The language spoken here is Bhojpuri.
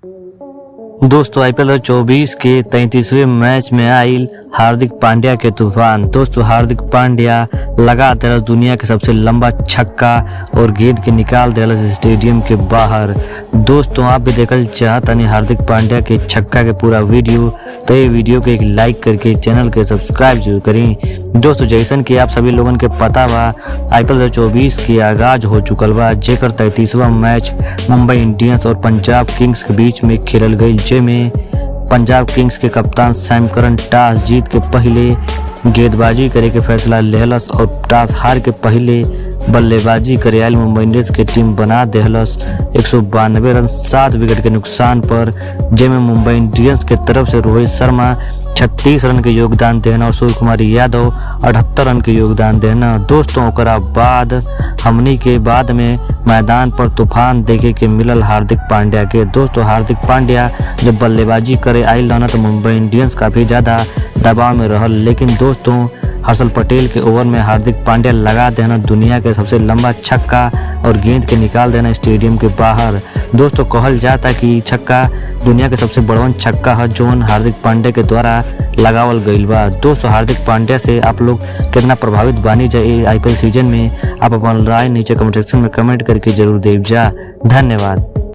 दोस्तों आईपीएल 2024 के 33वें मैच में आयल हार्दिक पांड्या के तूफान। दोस्तों हार्दिक पांड्या लगा दिया दुनिया के सबसे लंबा छक्का और गेंद के निकाल दिया स्टेडियम के बाहर। दोस्तों आप भी देखल चाहतनी हार्दिक पांड्या के छक्का के पूरा वीडियो, तो ये वीडियो के एक लाइक करके चैनल के सब्सक्राइब जरूर करें। दोस्तों जैसन कि आप सभी लोगन के पता बा आईपीएल 2024 के आगाज हो चुकल बा, जेकर 33वां मैच मुंबई इंडियंस और पंजाब किंग्स के बीच में खेलल गई, जेमे पंजाब किंग्स के कप्तान सैम करन टॉस जीत के पहले गेंदबाजी करे के फैसला लेहलस और टॉस हार के पहले बल्लेबाजी करे आयल मुंबई इंडियंस के टीम बना देहलस 192 रन 7 विकेट के नुकसान पर, जेमे मुंबई इंडियंस के तरफ से रोहित शर्मा 36 रन के योगदान देना और सूर्य कुमार यादव 78 रन के योगदान देना। दोस्तों ओकरा बाद हमनी के बाद में मैदान पर तूफान देखे के मिलल हार्दिक पांड्या के। दोस्तों हार्दिक पांड्या जब बल्लेबाजी करे आयल रहना तो मुंबई इंडियंस काफी ज्यादा दबाव में रहल, लेकिन दोस्तों हर्षल पटेल के ओवर में हार्दिक पांड्या लगा देना दुनिया के सबसे लंबा छक्का और गेंद के निकाल देना स्टेडियम के बाहर। दोस्तों कहल जाता कि छक्का दुनिया के सबसे बड़वन छक्का है जोन हार्दिक पांड्या के द्वारा लगावल गईल बा। दोस्तों हार्दिक पांड्या से आप लोग कितना प्रभावित बानी जाए आईपीएल सीजन में, आप अपन राय नीचे कमेंट सेक्शन में कमेंट करके जरूर देव जा। धन्यवाद।